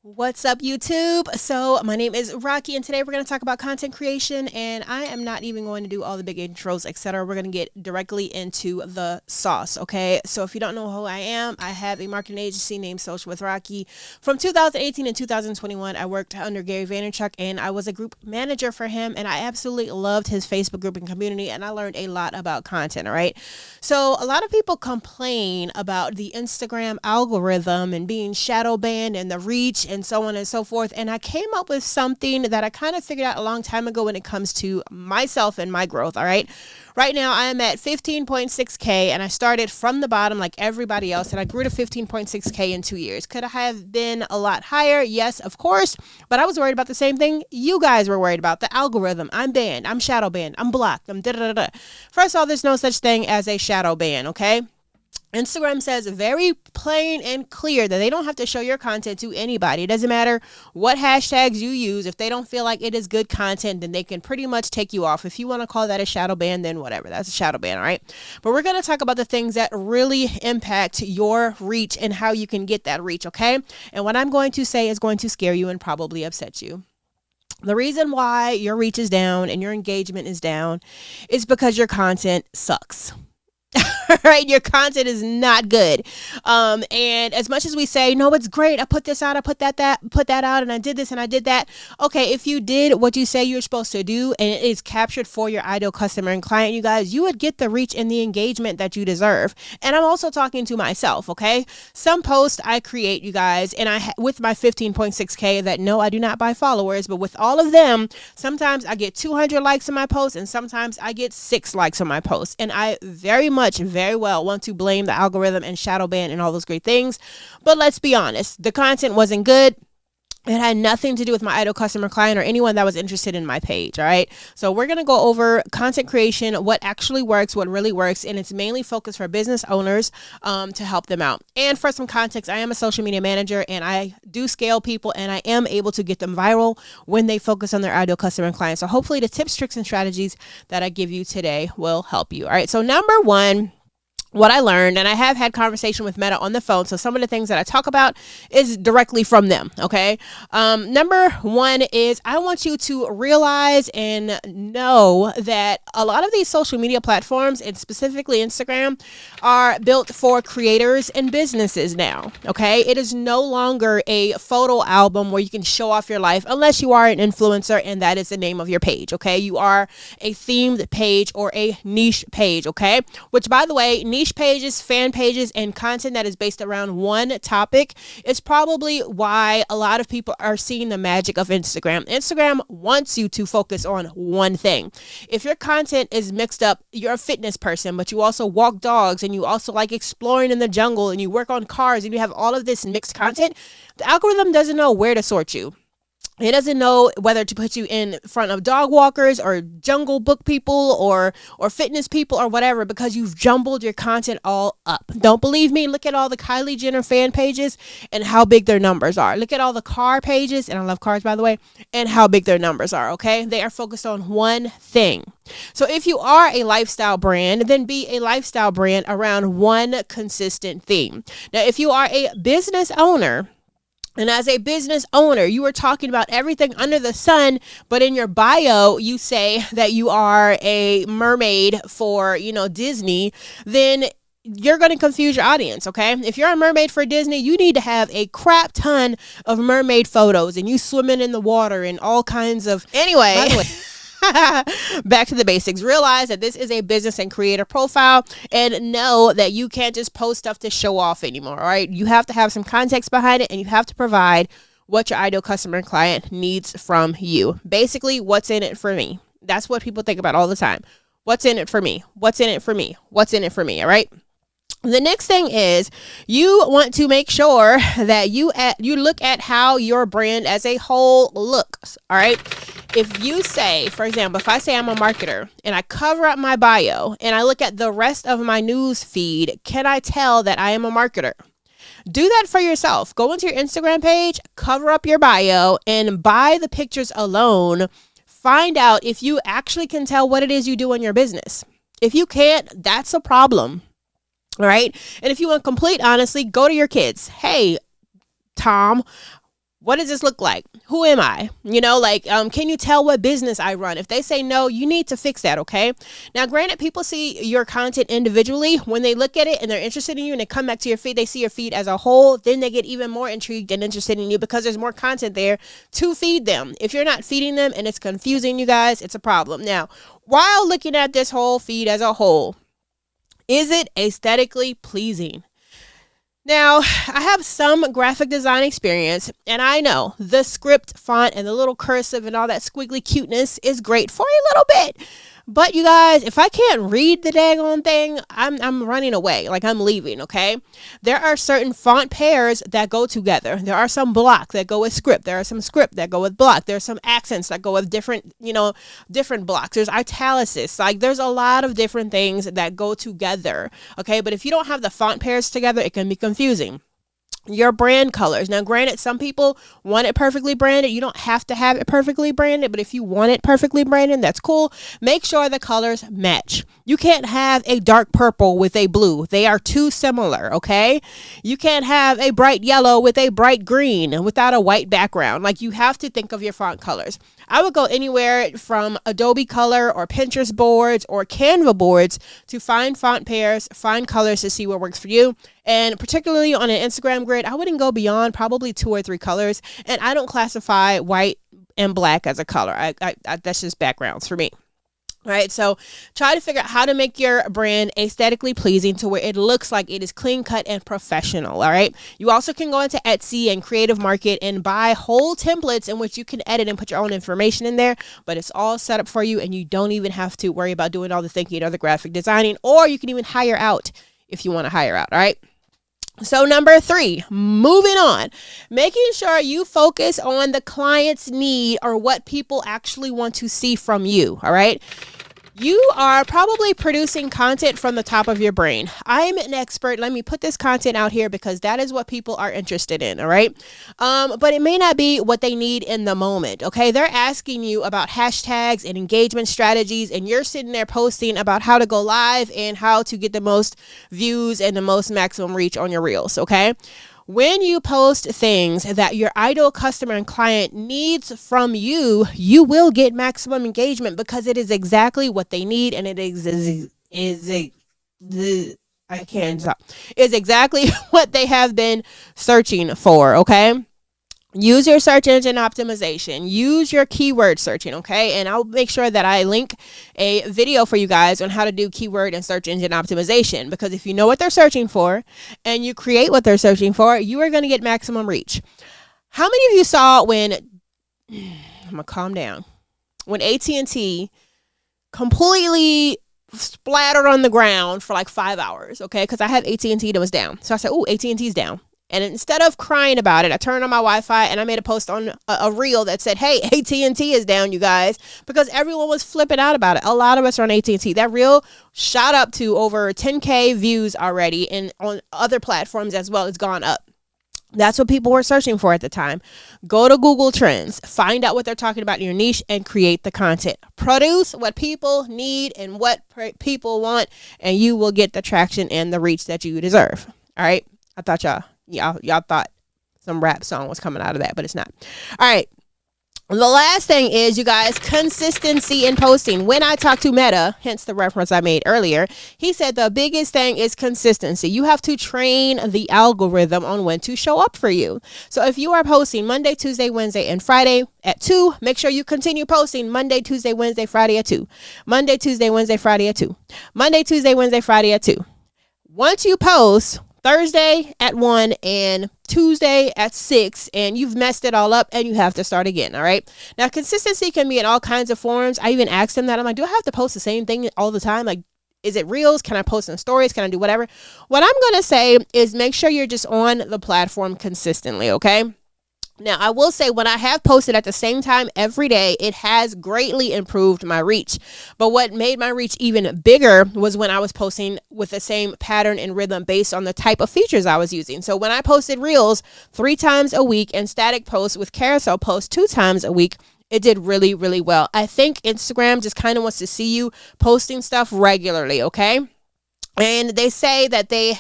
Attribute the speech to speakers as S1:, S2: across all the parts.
S1: What's up, YouTube? So my name is Rocky, and today we're going to talk about content creation, and I am not even going to do all the big intros, etc. We're going to get directly into the sauce, okay? So if you don't know who I am, I have a marketing agency named Social with Rocky. From 2018 and 2021, I worked under Gary Vaynerchuk, and I was a group manager for him, and I absolutely loved his Facebook group and community, and I learned a lot about content, all right? So a lot of people complain about the Instagram algorithm and being shadow banned and the reach and so on and so forth. And I came up with something that I kind of figured out a long time ago when it comes to myself and my growth. All right. Right now I am at 15.6K, and I started from the bottom like everybody else, and I grew to 15.6K in 2 years. Could I have been a lot higher? Yes, of course. But I was worried about the same thing you guys were worried about: the algorithm. I'm banned. I'm shadow banned. I'm blocked. I'm da da da da. First of all, there's no such thing as a shadow ban. Okay. Instagram says very plain and clear that they don't have to show your content to anybody. It doesn't matter what hashtags you use. If they don't feel like it is good content, then they can pretty much take you off. If you want to call that a shadow ban, then whatever. That's a shadow ban, all right? But we're going to talk about the things that really impact your reach and how you can get that reach, okay? And what I'm going to say is going to scare you and probably upset you. The reason why your reach is down and your engagement is down is because your content sucks. Right, your content is not good, and as much as we say no, it's great, I put this out, I put that out, and I did this and I did that. Okay, if you did what you say you're supposed to do and it is captured for your ideal customer and client, you guys, you would get the reach and the engagement that you deserve. And I'm also talking to myself, okay? Some posts I create, you guys, and with my 15.6K, that no, I do not buy followers, but with all of them, sometimes I get 200 likes on my post, and sometimes I get 6 likes on my post, and I very well want to blame the algorithm and shadow ban and all those great things. But let's be honest, the content wasn't good. It had nothing to do with my ideal customer client or anyone that was interested in my page. All right. So we're going to go over content creation, what actually works, what really works. And it's mainly focused for business owners to help them out. And for some context, I am a social media manager, and I do scale people, and I am able to get them viral when they focus on their ideal customer and client. So hopefully the tips, tricks, and strategies that I give you today will help you. All right. So number one, what I learned, and I have had conversation with Meta on the phone, so some of the things that I talk about is directly from them, okay? Number one is I want you to realize and know that a lot of these social media platforms, and specifically Instagram, are built for creators and businesses now, okay? It is no longer a photo album where you can show off your life unless you are an influencer and that is the name of your page, okay? You are a themed page or a niche page, okay? Which, by the way, niche pages, fan pages, and content that is based around one topic is probably why a lot of people are seeing the magic of Instagram. Instagram wants you to focus on one thing. If your content is mixed up, you're a fitness person, but you also walk dogs, and you also like exploring in the jungle, and you work on cars, and you have all of this mixed content, the algorithm doesn't know where to sort you. It doesn't know whether to put you in front of dog walkers or jungle book people or fitness people or whatever, because you've jumbled your content all up. Don't believe me? Look at all the Kylie Jenner fan pages and how big their numbers are. Look at all the car pages, and I love cars, by the way, and how big their numbers are, okay? They are focused on one thing. So if you are a lifestyle brand, then be a lifestyle brand around one consistent theme. Now, if you are a business owner, and as a business owner, you are talking about everything under the sun, but in your bio, you say that you are a mermaid for, Disney, then you're going to confuse your audience, okay? If you're a mermaid for Disney, you need to have a crap ton of mermaid photos and you swimming in the water and all kinds of... Anyway, by the way, back to the basics. Realize that this is a business and creator profile, and know that you can't just post stuff to show off anymore. All right. You have to have some context behind it, and you have to provide what your ideal customer and client needs from you. Basically, what's in it for me? That's what people think about all the time. What's in it for me? What's in it for me? What's in it for me? All right. The next thing is you want to make sure that you look at how your brand as a whole looks. All right. If you say, for example, if I say I'm a marketer and I cover up my bio and I look at the rest of my news feed, can I tell that I am a marketer? Do that for yourself. Go into your Instagram page, cover up your bio, and by the pictures alone, find out if you actually can tell what it is you do in your business. If you can't, that's a problem. All right. And if you want complete honesty, go to your kids. Hey, Tom, What does this look like? Who am I? You know, like, can you tell what business I run? If they say no, you need to fix that, okay? Now, granted, people see your content individually. When they look at it and they're interested in you and they come back to your feed, they see your feed as a whole, then they get even more intrigued and interested in you because there's more content there to feed them. If you're not feeding them and it's confusing you guys, it's a problem. Now, while looking at this whole feed as a whole, is it aesthetically pleasing? Now, I have some graphic design experience, and I know the script font and the little cursive and all that squiggly cuteness is great for a little bit. But you guys, if I can't read the daggone thing, I'm running away. Like, I'm leaving, okay? There are certain font pairs that go together. There are some block that go with script. There are some script that go with block. There are some accents that go with different blocks. There's italicists. Like, there's a lot of different things that go together, okay? But if you don't have the font pairs together, it can be confusing. Your brand colors. Now, granted, some people want it perfectly branded. You don't have to have it perfectly branded, but if you want it perfectly branded, that's cool. Make sure the colors match. You can't have a dark purple with a blue. They are too similar, okay? You can't have a bright yellow with a bright green without a white background. Like, you have to think of your font colors. I would go anywhere from Adobe Color or Pinterest boards or Canva boards to find font pairs, find colors to see what works for you. And particularly on an Instagram grid, I wouldn't go beyond probably 2 or 3 colors. And I don't classify white and black as a color. I that's just backgrounds for me. All right, so try to figure out how to make your brand aesthetically pleasing to where it looks like it is clean cut and professional. All right, you also can go into Etsy and Creative Market and buy whole templates in which you can edit and put your own information in there, but it's all set up for you and you don't even have to worry about doing all the thinking or the graphic designing, or you can even hire out if you want to hire out. All right. So number 3, moving on, making sure you focus on the client's need or what people actually want to see from you. All right. You are probably producing content from the top of your brain. I'm an expert. Let me put this content out here because that is what people are interested in. All right. But it may not be what they need in the moment. Okay. They're asking you about hashtags and engagement strategies, and you're sitting there posting about how to go live and how to get the most views and the most maximum reach on your reels. Okay. When you post things that your ideal customer and client needs from you, you will get maximum engagement because it is exactly what they need, and it is exactly what they have been searching for. Okay. Use your search engine optimization. Use your keyword searching, okay? And I'll make sure that I link a video for you guys on how to do keyword and search engine optimization, because if you know what they're searching for and you create what they're searching for, you are going to get maximum reach. How many of you saw when, I'm going to calm down, when AT&T completely splattered on the ground for like 5 hours, okay? Because I have AT&T that was down. So I said, oh, AT&T's down. And instead of crying about it, I turned on my Wi-Fi and I made a post on a reel that said, hey, AT&T is down, you guys, because everyone was flipping out about it. A lot of us are on AT&T. That reel shot up to over 10K views already, and on other platforms as well, it's gone up. That's what people were searching for at the time. Go to Google Trends, find out what they're talking about in your niche, and create the content. Produce what people need and what people want, and you will get the traction and the reach that you deserve. All right. I thought y'all thought some rap song was coming out of that, but it's not. All right. The last thing is, you guys, consistency in posting. When I talked to Meta, hence the reference I made earlier, he said the biggest thing is consistency. You have to train the algorithm on when to show up for you. So if you are posting Monday, Tuesday, Wednesday, and Friday at 2, make sure you continue posting Monday, Tuesday, Wednesday, Friday at 2. Monday, Tuesday, Wednesday, Friday at 2. Monday, Tuesday, Wednesday, Friday at 2. Once you post Thursday at 1 and Tuesday at 6, and you've messed it all up and you have to start again. All right. Now, consistency can be in all kinds of forms. I even asked them that. I'm like, do I have to post the same thing all the time? Like, is it reels? Can I post in stories? Can I do whatever? What I'm going to say is make sure you're just on the platform consistently. Okay. Now, I will say when I have posted at the same time every day, it has greatly improved my reach. But what made my reach even bigger was when I was posting with the same pattern and rhythm based on the type of features I was using. So when I posted reels 3 times a week and static posts with carousel posts 2 times a week, it did really, really well. I think Instagram just kind of wants to see you posting stuff regularly, okay? And they say that they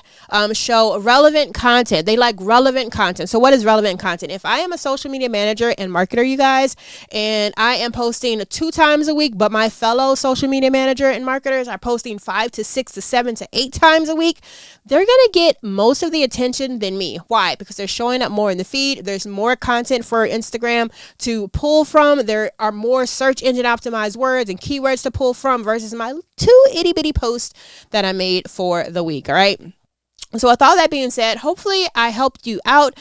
S1: show relevant content. They like relevant content. So what is relevant content? If I am a social media manager and marketer, you guys, and I am posting 2 times a week, but my fellow social media manager and marketers are posting 5 to 6 to 7 to 8 times a week, they're going to get most of the attention than me. Why? Because they're showing up more in the feed. There's more content for Instagram to pull from. There are more search engine optimized words and keywords to pull from versus my 2 itty bitty posts that I made for the week. All right. So with all that being said, hopefully I helped you out.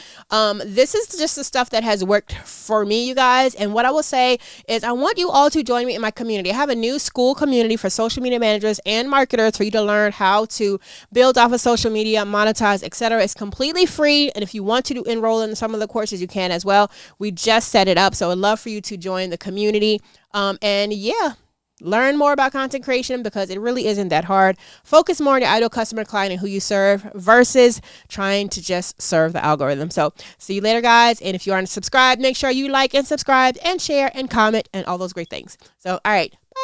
S1: This is just the stuff that has worked for me, you guys. And what I will say is I want you all to join me in my community. I have a new school community for social media managers and marketers for you to learn how to build off of social media, monetize, etc. It's completely free. And if you want to enroll in some of the courses, you can as well. We just set it up. So I'd love for you to join the community. And yeah. Learn more about content creation because it really isn't that hard. Focus more on your ideal customer, client, and who you serve versus trying to just serve the algorithm. So see you later, guys. And if you aren't subscribed, make sure you like and subscribe and share and comment and all those great things. So, all right. Bye.